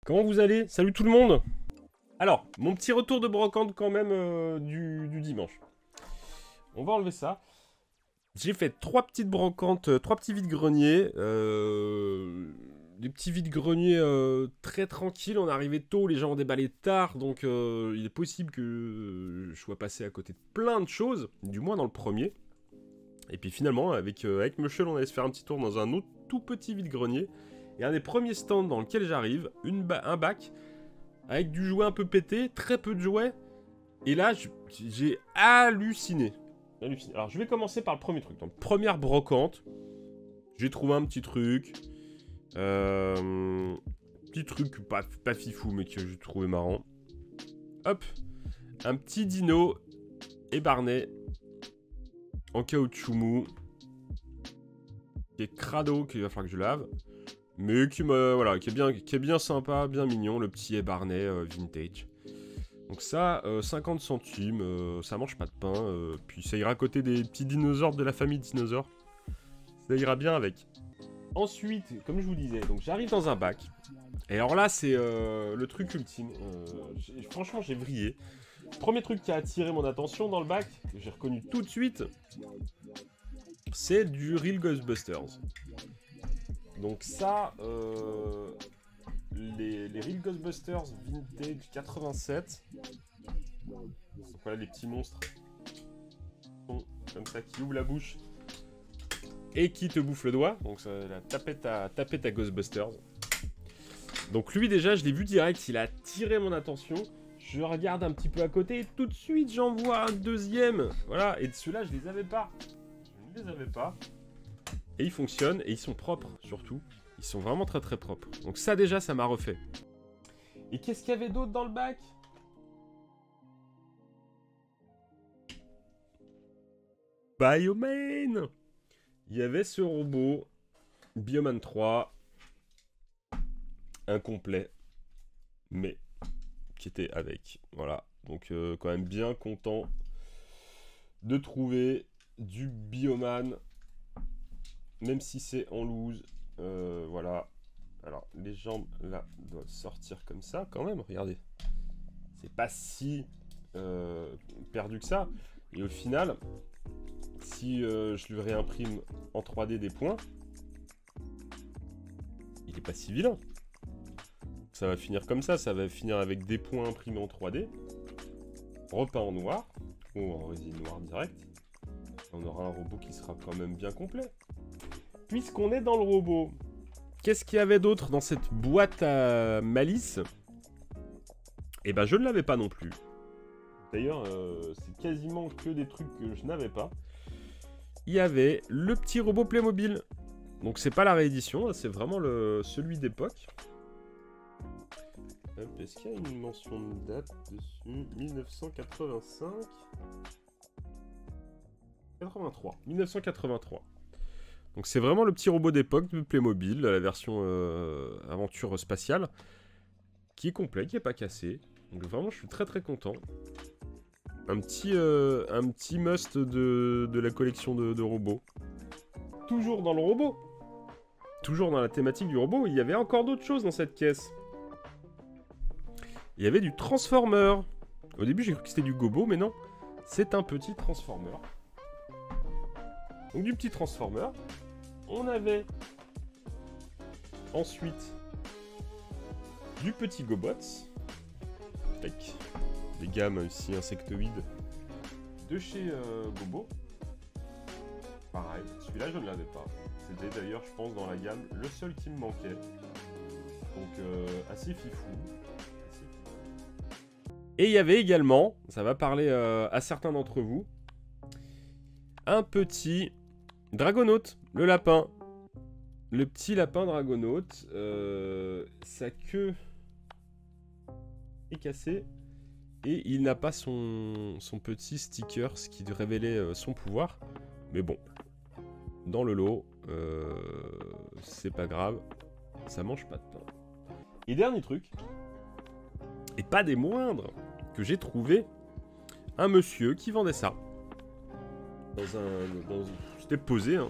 Comment vous allez? Salut tout le monde. Alors, mon petit retour de brocante quand même du dimanche. On va enlever ça. J'ai fait 3 petites brocantes, 3 petits vides-greniers. Des petits vides-greniers très tranquilles. On est arrivé tôt, les gens ont déballé tard. Donc il est possible que je sois passé à côté de plein de choses. Du moins dans le premier. Et puis finalement, avec Michel, on allait se faire un petit tour dans un autre tout petit vide-grenier. Et un des premiers stands dans lequel j'arrive, un bac, avec du jouet un peu pété, très peu de jouets. Et là, j'ai halluciné. Alors, je vais commencer par le premier truc. Donc, première brocante, j'ai trouvé un petit truc. Petit truc pas fifou, mais que j'ai trouvé marrant. Hop, un petit dino ébarné en caoutchouc mou. Qui est crado, qu'il va falloir que je lave. Mais qui est bien sympa, bien mignon, le petit ébarnet vintage. Donc ça, 50 centimes, ça mange pas de pain, puis ça ira à côté des petits dinosaures de la famille dinosaures. Ça ira bien avec. Ensuite, comme je vous disais, donc j'arrive dans un bac. Et alors là, c'est le truc ultime. Franchement, j'ai vrillé. Premier truc qui a attiré mon attention dans le bac, que j'ai reconnu tout de suite, c'est du Real Ghostbusters. Donc ça, les Real Ghostbusters Vintage 87. Donc voilà les petits monstres. Comme ça, qui ouvrent la bouche et qui te bouffent le doigt. Donc ça a tapé ta Ghostbusters. Donc lui déjà, je l'ai vu direct, il a attiré mon attention. Je regarde un petit peu à côté et tout de suite j'en vois un deuxième. Voilà, et de ceux-là, je les avais pas. Je ne les avais pas. Et ils fonctionnent, et ils sont propres, surtout. Ils sont vraiment très très propres. Donc ça déjà, ça m'a refait. Et qu'est-ce qu'il y avait d'autre dans le bac? Bioman! Il y avait ce robot, Bioman 3, incomplet, mais qui était avec. Voilà, donc quand même bien content de trouver du Bioman. Même si c'est en loose, voilà. Alors, les jambes, là, doivent sortir comme ça, quand même, regardez. C'est pas si perdu que ça. Et au final, si je lui réimprime en 3D des points, il est pas si vilain. Ça va finir comme ça va finir avec des points imprimés en 3D, repeints en noir, ou en résine noire direct. On aura un robot qui sera quand même bien complet. Puisqu'on est dans le robot, qu'est-ce qu'il y avait d'autre dans cette boîte à malice? Eh ben, je ne l'avais pas non plus. D'ailleurs, c'est quasiment que des trucs que je n'avais pas. Il y avait le petit robot Playmobil. Donc, c'est pas la réédition, c'est vraiment celui d'époque. Est-ce qu'il y a une mention de date dessus? 1985 83. 1983. Donc c'est vraiment le petit robot d'époque de Playmobil, la version aventure spatiale, qui est complet, qui est pas cassé. Donc vraiment je suis très très content. Un petit must de la collection de robots. Toujours dans le robot, toujours dans la thématique du robot, il y avait encore d'autres choses dans cette caisse. Il y avait du Transformer. Au début j'ai cru que c'était du Gobo, mais non. C'est un petit Transformer. Donc du petit Transformer. On avait ensuite du petit Gobots, avec des gammes aussi insectoïdes de chez Gobo. Pareil, celui-là je ne l'avais pas. C'était d'ailleurs, je pense, dans la gamme, le seul qui me manquait. Donc assez fifou. Et il y avait également, ça va parler à certains d'entre vous, un petit Dragonaut, le lapin. Le petit lapin Dragonaut, sa queue est cassée et il n'a pas son petit sticker, ce qui révélait son pouvoir. Mais bon, dans le lot, c'est pas grave, ça mange pas de pain. Et dernier truc, et pas des moindres, que j'ai trouvé un monsieur qui vendait ça. C'était posé, hein,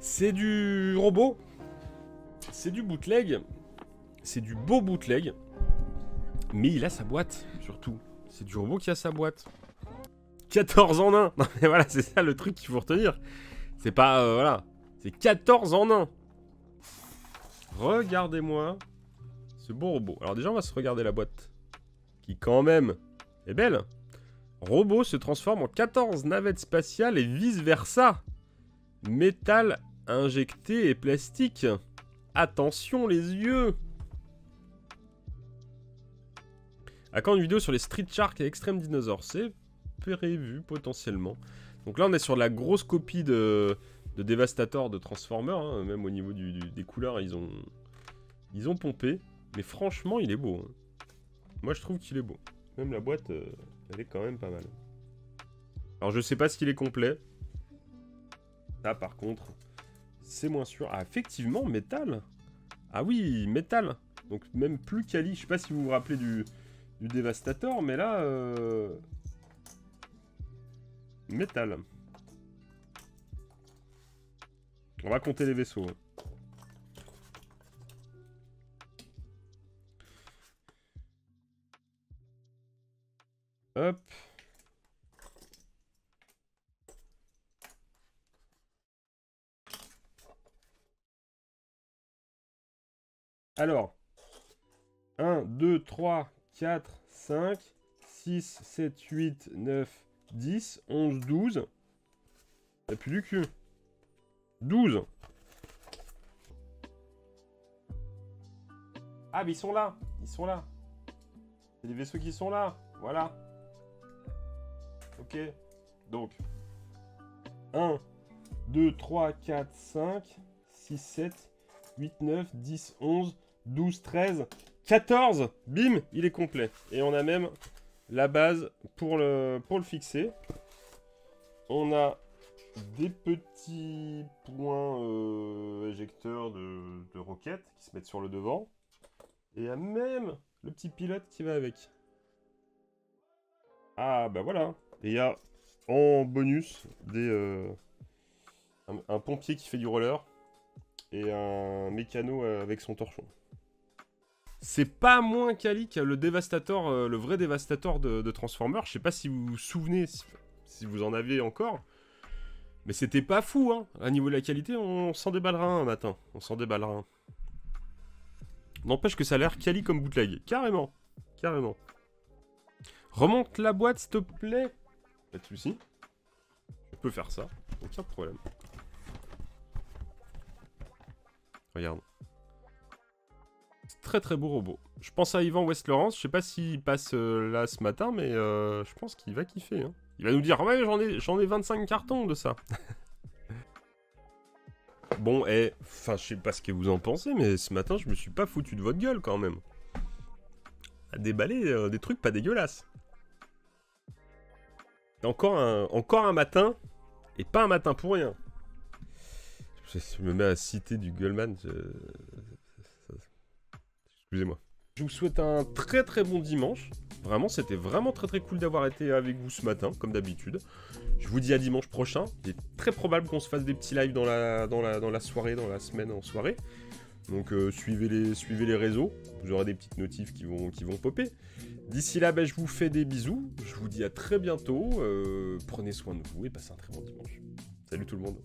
c'est du robot C'est du bootleg. C'est du beau bootleg. Mais il a sa boîte, surtout. C'est du robot qui a sa boîte. 14 en 1. Non mais voilà, c'est ça le truc qu'il faut retenir. C'est pas... voilà. C'est 14 en 1. Regardez-moi ce beau robot. Alors déjà, on va se regarder la boîte. Qui quand même est belle. Robot se transforme en 14 navettes spatiales et vice-versa. Métal injecté et plastique. Attention les yeux. À quand une vidéo sur les Street Shark et Extreme Dinosaur? C'est prévu potentiellement. Donc là on est sur la grosse copie de Devastator de Transformers. Hein. Même au niveau des couleurs ils ont pompé. Mais franchement il est beau. Hein. Moi je trouve qu'il est beau. Même la boîte elle est quand même pas mal. Alors je sais pas s'il est complet. Là par contre c'est moins sûr. Ah effectivement métal. Ah oui métal. Donc même plus quali. Je sais pas si vous vous rappelez du Devastator, mais là, métal. On va compter les vaisseaux. Hop. Alors. 1, 2, 3, 4, 5, 6, 7, 8, 9, 10, 11, 12. T'as plus du cul. 12. Ah, mais ils sont là. Ils sont là. C'est les vaisseaux qui sont là. Voilà. Ok. Donc. 1, 2, 3, 4, 5, 6, 7, 8, 9, 10, 11, 12, 13, 14. Bim, il est complet. Et on a même la base pour le fixer. On a des petits points éjecteurs de roquettes qui se mettent sur le devant. Et il y a même le petit pilote qui va avec. Ah bah voilà. Et il y a en bonus un pompier qui fait du roller et un mécano avec son torchon. C'est pas moins quali que le Devastator, le vrai Devastator de Transformers. Je sais pas si vous vous souvenez, si vous en avez encore. Mais c'était pas fou, hein. À niveau de la qualité, on s'en déballera un matin. On s'en déballera un. N'empêche que ça a l'air quali comme bootleg. Carrément. Carrément. Remonte la boîte, s'il te plaît. Pas de soucis. Je peux faire ça. Aucun problème. Regarde. Très très beau robot. Je pense à Yvan West-Laurence. Je sais pas s'il passe là ce matin, mais je pense qu'il va kiffer. Hein. Il va nous dire, ouais, j'en ai 25 cartons de ça. Bon, enfin, je sais pas ce que vous en pensez, mais ce matin, je me suis pas foutu de votre gueule quand même. À déballer des trucs pas dégueulasses. Et encore un matin, et pas un matin pour rien. Je me mets à citer du Gullman. Excusez-moi. Je vous souhaite un très très bon dimanche. Vraiment, c'était vraiment très très cool d'avoir été avec vous ce matin, comme d'habitude. Je vous dis à dimanche prochain. Il est très probable qu'on se fasse des petits lives dans la soirée, dans la semaine en soirée. Donc suivez les réseaux. Vous aurez des petites notifs qui vont popper. D'ici là, je vous fais des bisous. Je vous dis à très bientôt. Prenez soin de vous et passez un très bon dimanche. Salut tout le monde.